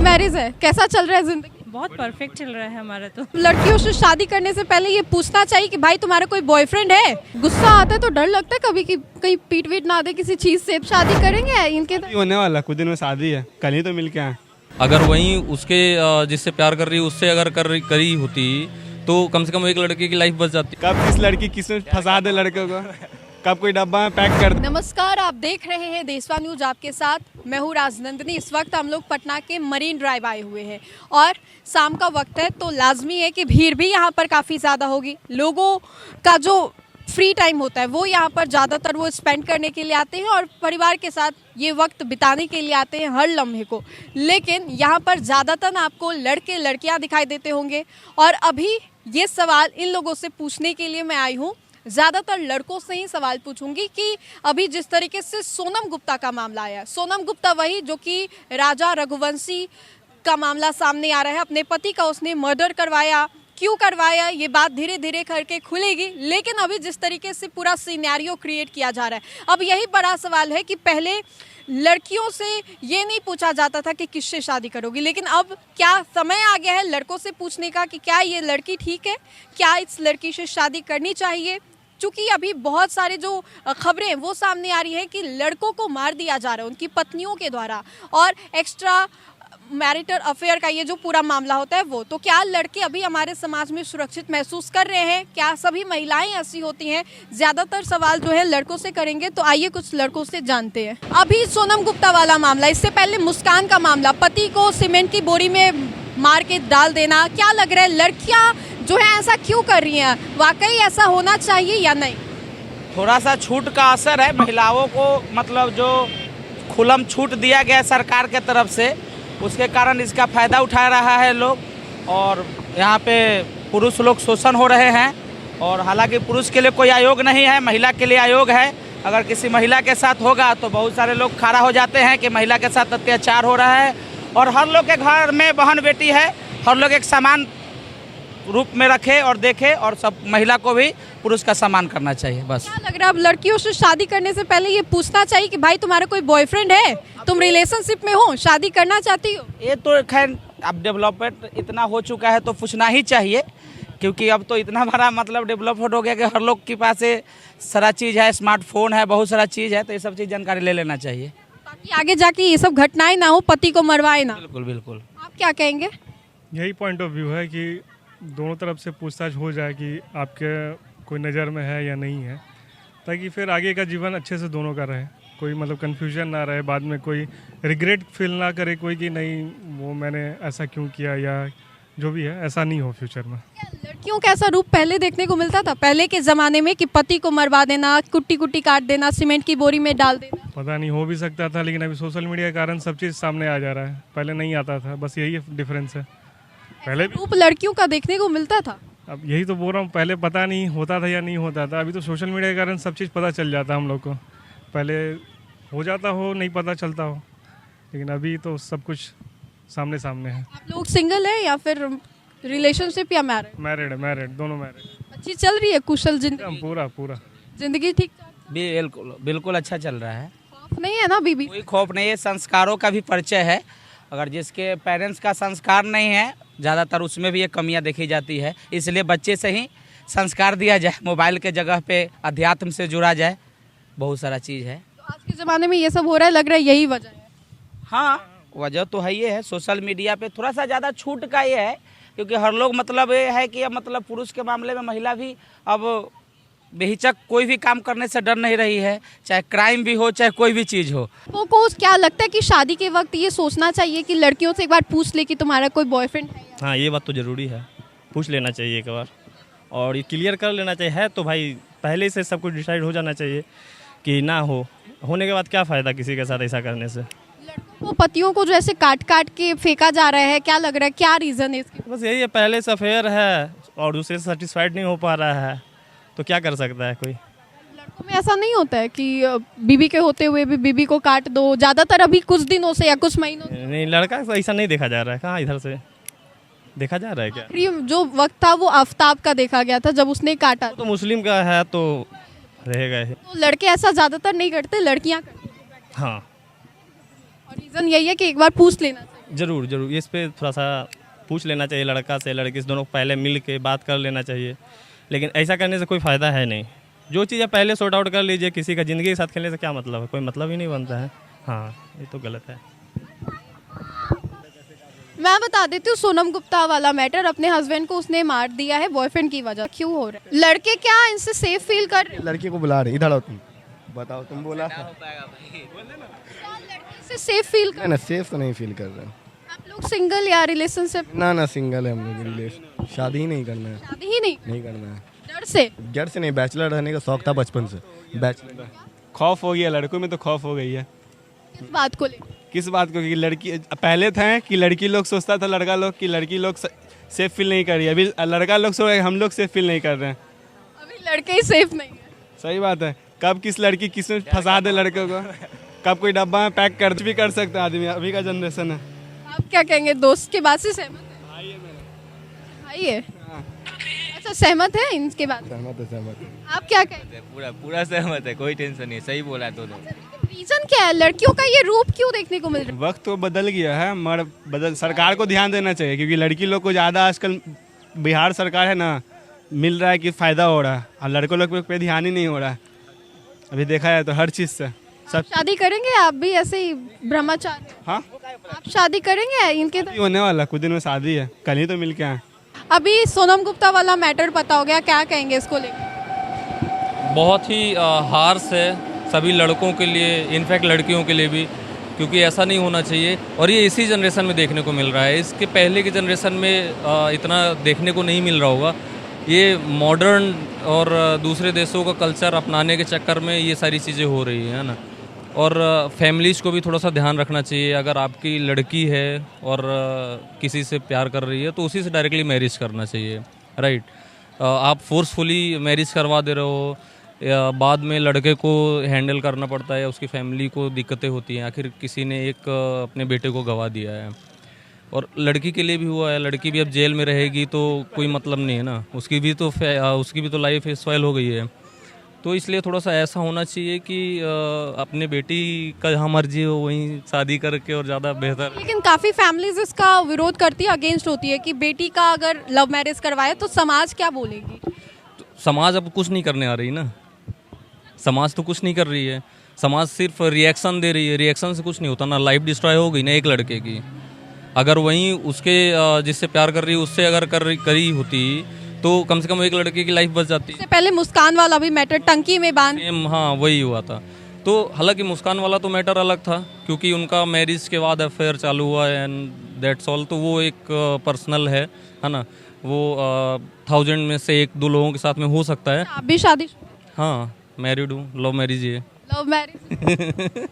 Marriage है, कैसा चल रहा है जिंदगी? बहुत परफेक्ट चल रहा है हमारा तो। लड़कियों से शादी करने से पहले ये पूछना चाहिए कि भाई तुम्हारा कोई बॉयफ्रेंड है? गुस्सा आता है तो डर लगता है कभी कि कहीं पीट वीट ना दे किसी चीज से। शादी करेंगे इनके तो? होने वाला कुछ दिन में शादी है, कल ही तो मिल के आए। अगर वहीं उसके जिससे प्यार कर रही उससे अगर करी होती तो कम से कम एक लड़के की लाइफ बच जाती। कब किस लड़की किसमें फंसा दे लड़के को, कब कोई डब्बा में पैक कर दे। नमस्कार, आप देख रहे हैं देशवा न्यूज आपके साथ। मैं हूँ राजनंदिनी। इस वक्त हम लोग पटना के मरीन ड्राइव आए हुए हैं और शाम का वक्त है तो लाजमी है कि भीड़ भी यहाँ पर काफ़ी ज़्यादा होगी। लोगों का जो फ्री टाइम होता है वो यहाँ पर ज़्यादातर वो स्पेंड करने के लिए आते हैं और परिवार के साथ ये वक्त बिताने के लिए आते हैं हर लम्हे को। लेकिन यहाँ पर ज़्यादातर आपको लड़के लड़कियाँ दिखाई देते होंगे और अभी ये सवाल इन लोगों से पूछने के लिए मैं आई हूँ। ज़्यादातर लड़कों से ही सवाल पूछूंगी कि अभी जिस तरीके से सोनम गुप्ता का मामला आया, सोनम गुप्ता वही जो कि राजा रघुवंशी का मामला सामने आ रहा है। अपने पति का उसने मर्डर करवाया, क्यों करवाया ये बात धीरे धीरे करके खुलेगी। लेकिन अभी जिस तरीके से पूरा सिनेरियो क्रिएट किया जा रहा है, अब यही बड़ा सवाल है कि पहले लड़कियों से ये नहीं पूछा जाता था कि किससे शादी करोगी, लेकिन अब क्या समय आ गया है लड़कों से पूछने का कि क्या ये लड़की ठीक है, क्या इस लड़की से शादी करनी चाहिए। चूँकि अभी बहुत सारे जो खबरें वो सामने आ रही है कि लड़कों को मार दिया जा रहा है उनकी पत्नियों के द्वारा और एक्स्ट्रा मैरिटल अफेयर का ये जो पूरा मामला होता है वो। तो क्या लड़के अभी हमारे समाज में सुरक्षित महसूस कर रहे हैं? क्या सभी महिलाएं ऐसी होती हैं? ज़्यादातर सवाल जो है लड़कों से करेंगे, तो आइए कुछ लड़कों से जानते हैं। अभी सोनम गुप्ता वाला मामला, इससे पहले मुस्कान का मामला, पति को सीमेंट की बोरी में मार के डाल देना, क्या लग रहा है लड़कियाँ जो है ऐसा क्यों कर रही हैं? वाकई ऐसा होना चाहिए या नहीं? थोड़ा सा छूट का असर है महिलाओं को, मतलब जो खुलम छूट दिया गया सरकार के तरफ से, उसके कारण इसका फ़ायदा उठा रहा है लोग और यहाँ पे पुरुष लोग शोषण हो रहे हैं। और हालांकि पुरुष के लिए कोई आयोग नहीं है, महिला के लिए आयोग है। अगर किसी महिला के साथ होगा तो बहुत सारे लोग खड़ा हो जाते हैं कि महिला के साथ अत्याचार हो रहा है। और हर लोग के घर में बहन बेटी है, हर लोग एक समान रूप में रखे और देखे और सब महिला को भी पुरुष का सम्मान करना चाहिए। बस क्या लग रहा है अब लड़कियों से शादी करने से पहले ये पूछना चाहिए कि भाई तुम्हारा कोई बॉयफ्रेंड है, तुम रिलेशनशिप में हो, शादी करना चाहती हो? ये तो खैर अब डेवलपमेंट इतना हो चुका है तो पूछना ही चाहिए, क्योंकि अब तो इतना बड़ा मतलब डेवलपमेंट हो गया कि हर लोग के पास ये सारा चीज़ है, स्मार्टफोन है, बहुत सारा चीज़ है, तो ये सब चीज़ जानकारी ले लेना चाहिए ताकि आगे जाके ये सब घटनाएं ना हो, पति को मरवाए ना। बिल्कुल बिल्कुल। आप क्या कहेंगे? यही पॉइंट ऑफ व्यू है कि दोनों तरफ से पूछताछ हो जाए कि आपके कोई नज़र में है या नहीं है, ताकि फिर आगे का जीवन अच्छे से दोनों का रहे, कोई मतलब कन्फ्यूजन ना रहे, बाद में कोई रिग्रेट फील ना करे कोई कि नहीं वो मैंने ऐसा क्यों किया, या जो भी है ऐसा नहीं हो फ्यूचर में। लड़कियों का ऐसा रूप पहले देखने को मिलता था पहले के ज़माने में कि पति को मरवा देना, कुट्टी कुट्टी काट देना, सीमेंट की बोरी में डाल देना? पता नहीं, हो भी सकता था, लेकिन अभी सोशल मीडिया के कारण सब चीज़ सामने आ जा रहा है, पहले नहीं आता था, बस यही डिफरेंस है। पहले रूप लड़कियों का देखने को मिलता था, अब यही तो बोल रहा हूँ, पहले पता नहीं होता था या नहीं होता था, अभी तो सोशल मीडिया के कारण सब चीज़ पता चल जाता है हम लोग को। पहले हो जाता हो, नहीं पता चलता हो, लेकिन अभी तो सब कुछ सामने सामने है। आप लोग सिंगल है या फिर रिलेशनशिप या मैरिड? मैरिड दोनों मैरिड। अच्छी चल रही है कुशल जिंदगी? पूरा जिंदगी ठीक बिल्कुल बिल्कुल अच्छा चल रहा है, खौफ नहीं है ना बीबी? कोई खौफ नहीं है। संस्कारों का भी परिचय है, अगर जिसके पेरेंट्स का संस्कार नहीं है ज़्यादातर उसमें भी ये कमियां देखी जाती है, इसलिए बच्चे से ही संस्कार दिया जाए, मोबाइल के जगह पे अध्यात्म से जुड़ा जाए, बहुत सारा चीज़ है। तो आज के ज़माने में ये सब हो रहा है, लग रहा है यही वजह है? हाँ वजह तो है, ये है सोशल मीडिया पे थोड़ा सा ज़्यादा छूट का ये है, क्योंकि हर लोग मतलब ये है कि मतलब पुरुष के मामले में महिला भी अब बेहिचक कोई भी काम करने से डर नहीं रही है, चाहे क्राइम भी हो चाहे कोई भी चीज़ हो। को क्या लगता है कि शादी के वक्त ये सोचना चाहिए कि लड़कियों से एक बार पूछ ले कि तुम्हारा कोई बॉयफ्रेंड है? हाँ ये बात तो ज़रूरी है, पूछ लेना चाहिए एक बार और ये क्लियर कर लेना चाहिए। है तो भाई पहले से सब कुछ डिसाइड हो जाना चाहिए कि ना हो, होने के बाद क्या फ़ायदा किसी के साथ ऐसा करने से। लड़कों को पतियों को जो ऐसे काट काट के फेंका जा रहा है, क्या लग रहा है क्या रीज़न है इसकी? बस यही है, पहले से अफेयर है और दूसरे से सेटिस्फाइड नहीं हो पा रहा है, तो क्या कर सकता है कोई। लड़कों में ऐसा नहीं होता है कि बीबी के होते हुए भी बीबी को काट दो? ज़्यादातर अभी कुछ दिनों से या कुछ महीनों से नहीं, लड़का तो ऐसा नहीं देखा जा रहा है, कहाँ इधर से देखा जा रहा है क्या? आखिरी जो वक्त था वो आफ्ताब का देखा गया था जब उसने काटा। तो मुस्लिम का है तो रहेगा ही। तो लड़के ऐसा ज़्यादातर नहीं करते, लड़कियाँ करती हैं। हाँ और रीज़न यही है कि एक बार पूछ लेना चाहिए। ज़रूर ज़रूर इस पे थोड़ा सा पूछ लेना चाहिए लड़का से लड़की से, दोनों को पहले मिल के बात कर लेना चाहिए। लेकिन ऐसा करने से कोई फ़ायदा है नहीं। जो चीज़ आप पहले सॉर्ट आउट कर लीजिए, किसी का ज़िंदगी के साथ खेलने से क्या मतलब है, कोई मतलब ही नहीं बनता है। हाँ, ये तो गलत है। मैं बता देती हूँ, सोनम गुप्ता वाला मैटर, अपने हस्बैंड को उसने मार दिया है बॉयफ्रेंड की वजह। क्यों हो रहा है? लड़के क्या इनसे सेफ फील कर रहे हैं? लड़की को बुला रही, इधर आओ, तुम बताओ, तुम बोला से सेफ फील कर ना, सेफ तो नहीं फील कर रहे। आप लोग सिंगल या रिलेशनशिप? ना सिंगल है हम लोग, रिलेशन शादी ही नहीं करना है। शादी ही नहीं करना है, डर से? जड़ से नहीं, बैचलर रहने का शौक था बचपन से, बैचलर। खौफ हो गया लड़कों में, तो खौफ हो गई है। किस बात को लेकर? किस बात को? कि लड़की पहले था कि लड़की लोग सोचता था लड़का लोग कि लड़की लोग सेफ फील नहीं कर रही है, अभी लड़का लोग सोच रहे हैं हम लोग सेफ फील नहीं कर रहे हैं। अभी लड़के ही सेफ नहीं है। सही बात है। कब किस लड़की किस में फंसा दे लड़के को, कब कोई डब्बा में पैक कर भी कर सकता है आदमी, अभी का जनरेशन है। आप क्या कहेंगे? दोस्त के बात से सहमत है? भाई है। अच्छा, सहमत है इनके बात? सहमत है। आप क्या कहेंगे? पूरा सहमत है, कोई टेंशन नहीं, सही बोला दोनों। रीजन क्या है? लड़कियों का ये रूप क्यों देखने को मिल रहा है? वक्त तो बदल गया है, मगर सरकार को ध्यान देना चाहिए, क्योंकि लड़की लोग को ज़्यादा आजकल बिहार सरकार है ना, मिल रहा है कि फ़ायदा हो रहा है, और लड़कों लोग पे ध्यान ही नहीं हो रहा है। अभी देखा है तो हर चीज़ से सब। शादी करेंगे आप भी ऐसे ही ब्रह्मचारी? हाँ, आप शादी करेंगे इनके? होने वाला कुछ दिन में शादी है, कल ही तो मिल के आए। अभी सोनम गुप्ता वाला मैटर पता हो गया, क्या कहेंगे इसको लेकर? बहुत ही हार्श है सभी लड़कों के लिए, इनफैक्ट लड़कियों के लिए भी, क्योंकि ऐसा नहीं होना चाहिए। और ये इसी जनरेशन में देखने को मिल रहा है, इसके पहले की जनरेशन में इतना देखने को नहीं मिल रहा होगा। ये मॉडर्न और दूसरे देशों का कल्चर अपनाने के चक्कर में ये सारी चीज़ें हो रही है ना। और फैमिलीज़ को भी थोड़ा सा ध्यान रखना चाहिए। अगर आपकी लड़की है और किसी से प्यार कर रही है तो उसी से डायरेक्टली मैरिज करना चाहिए, राइट। आप फोर्सफुली मैरिज करवा दे रहे हो, या बाद में लड़के को हैंडल करना पड़ता है, उसकी फैमिली को दिक्कतें होती हैं। आखिर किसी ने एक अपने बेटे को गंवा दिया है, और लड़की के लिए भी हुआ है। लड़की भी अब जेल में रहेगी तो कोई मतलब नहीं है ना, उसकी भी तो लाइफ स्पॉइल हो गई है। तो इसलिए थोड़ा सा ऐसा होना चाहिए कि अपने बेटी का जहाँ मर्जी हो वहीं शादी करके, और ज़्यादा बेहतर। लेकिन काफी फैमिलीज इसका विरोध करती है, अगेंस्ट होती है कि बेटी का अगर लव मैरिज करवाए तो समाज क्या बोलेगी? तो समाज अब कुछ नहीं करने आ रही ना, समाज तो कुछ नहीं कर रही है। समाज सिर्फ रिएक्शन दे रही है, रिएक्शन से कुछ नहीं होता ना। लाइफ डिस्ट्रॉय हो गई ना एक लड़के की, अगर वहीं उसके जिससे प्यार कर रही है उससे अगर करी होती तो कम से कम एक लड़के की लाइफ बच जाती। इससे पहले मुस्कान वाला भी मैटर टंकी में बांध, हाँ वही हुआ था। तो हालांकि मुस्कान वाला तो मैटर अलग था, क्योंकि उनका मैरिज के बाद अफेयर चालू हुआ एंड दैट्स ऑल। तो वो एक पर्सनल है ना, वो 1000 में से 1-2 लोगों के साथ में हो सकता है। आप भी शादी? हाँ, मैरिड हूँ, लव मैरिज ही है। Love marriage?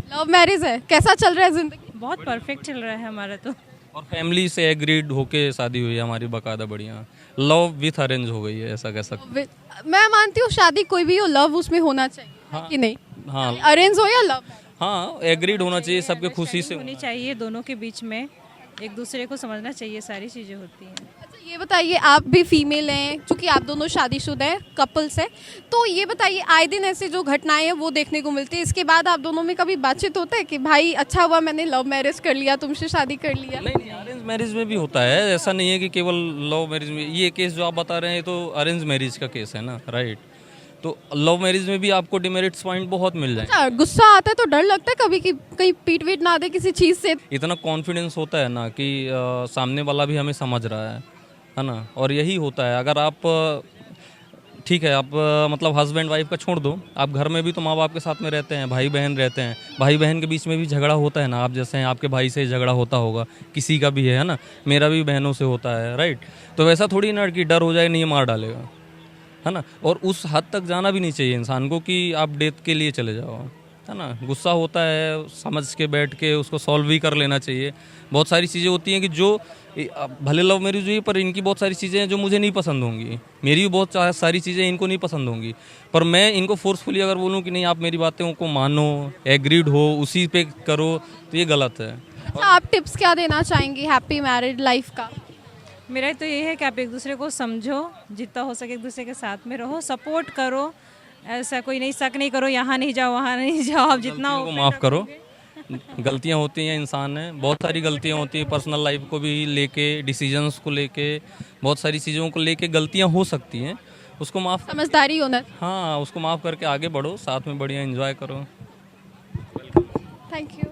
लव मैरिज है। कैसा चल रहा है जिंदगी? बहुत परफेक्ट चल रहा है हमारा तो। और फैमिली से एग्रीड होके शादी हुई है हमारी, बाकायदा बढ़िया। लव विथ अरेंज हो गई है, ऐसा कह सकते। मैं मानती हूँ शादी कोई भी हो, लव उसमें होना चाहिए, हाँ, कि नहीं? हाँ, अरेंज हो या लव? हाँ, एग्रीड होना चाहिए, सबके खुशी से होनी चाहिए, दोनों के बीच में एक दूसरे को समझना चाहिए, सारी चीज़ें होती हैं। अच्छा, ये बताइए, आप भी फीमेल हैं, चूंकि आप दोनों शादीशुदा हैं, कपल्स हैं, तो ये बताइए आए दिन ऐसे जो घटनाएं हैं वो देखने को मिलती है, इसके बाद आप दोनों में कभी बातचीत होता है कि भाई अच्छा हुआ मैंने लव मैरिज कर लिया, तुमसे शादी कर लिया? नहीं, अरेंज मैरिज में भी होता है, ऐसा नहीं है कि केवल लव मैरिज में। ये केस जो आप बता रहे हैं तो अरेंज मैरिज का केस है ना, राइट। तो लव मैरिज में भी आपको डिमेरिट्स पॉइंट बहुत मिल जाए। अच्छा, गुस्सा आता है तो डर लगता है कभी कि कहीं पीट वीट ना दे किसी चीज़ से? इतना कॉन्फिडेंस होता है ना कि सामने वाला भी हमें समझ रहा है ना। और यही होता है, अगर आप ठीक है, आप मतलब हस्बैंड वाइफ का छोड़ दो, आप घर में भी तो माँ बाप के साथ में रहते हैं, भाई बहन रहते हैं, भाई बहन के बीच में भी झगड़ा होता है ना। आप जैसे हैं, आपके भाई से झगड़ा होता होगा, किसी का भी है ना, मेरा भी बहनों से होता है, राइट। तो वैसा थोड़ी ना कि डर हो जाए नहीं मार डालेगा, है ना। और उस हद तक जाना भी नहीं चाहिए इंसान को कि आप डेथ के लिए चले जाओ, है ना। गुस्सा होता है, समझ के बैठ के उसको सॉल्व भी कर लेना चाहिए। बहुत सारी चीज़ें होती हैं कि जो भले लव मैरिज हुई पर इनकी बहुत सारी चीज़ें हैं जो मुझे नहीं पसंद होंगी, मेरी भी बहुत सारी चीज़ें इनको नहीं पसंद होंगी, पर मैं इनको फोर्सफुली अगर बोलूँ कि नहीं आप मेरी बातों को मानो, एग्रीड हो, उसी पे करो, तो ये गलत है। अच्छा, आप टिप्स क्या देना चाहेंगी हैप्पी मैरिड लाइफ का? मेरा तो ये है कि आप एक दूसरे को समझो, जितना हो सके एक दूसरे के साथ में रहो, सपोर्ट करो, ऐसा कोई नहीं शक नहीं करो, यहाँ नहीं जाओ वहाँ नहीं जाओ, आप जितना को माफ़ करो, गलतियां होती हैं, इंसान में बहुत सारी गलतियां होती हैं, पर्सनल लाइफ को भी लेके, डिसीजंस को लेके, बहुत सारी चीज़ों को लेके गलतियां हो सकती हैं, उसको माफ़, समझदारी होना। हाँ उसको माफ़ करके आगे बढ़ो, साथ में बढ़िया एंजॉय करो। Thank you.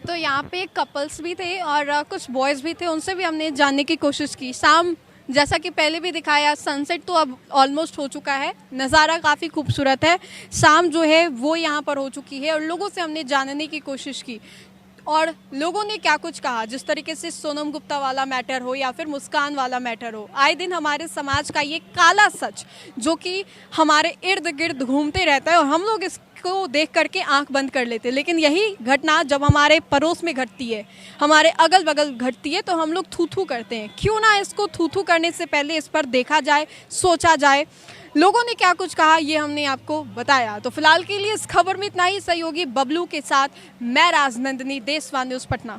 तो यहाँ पे कपल्स भी थे और कुछ बॉयज़ भी थे, उनसे भी हमने जानने की कोशिश की। शाम जैसा कि पहले भी दिखाया, सनसेट तो अब ऑलमोस्ट हो चुका है, नज़ारा काफ़ी खूबसूरत है, शाम जो है वो यहाँ पर हो चुकी है और लोगों से हमने जानने की कोशिश की और लोगों ने क्या कुछ कहा। जिस तरीके से सोनम गुप्ता वाला मैटर हो या फिर मुस्कान वाला मैटर हो, आए दिन हमारे समाज का ये काला सच जो कि हमारे इर्द गिर्द घूमते रहता है और हम लोग इसको देख करके आंख बंद कर लेते हैं, लेकिन यही घटना जब हमारे पड़ोस में घटती है, हमारे अगल बगल घटती है, तो हम लोग थू थू करते हैं। क्यों ना इसको थू थू करने से पहले इस पर देखा जाए, सोचा जाए। लोगों ने क्या कुछ कहा ये हमने आपको बताया। तो फिलहाल के लिए इस खबर में इतना ही। सहयोगी बबलू के साथ मैं राजनंदिनी, देश वन न्यूज़ पटना।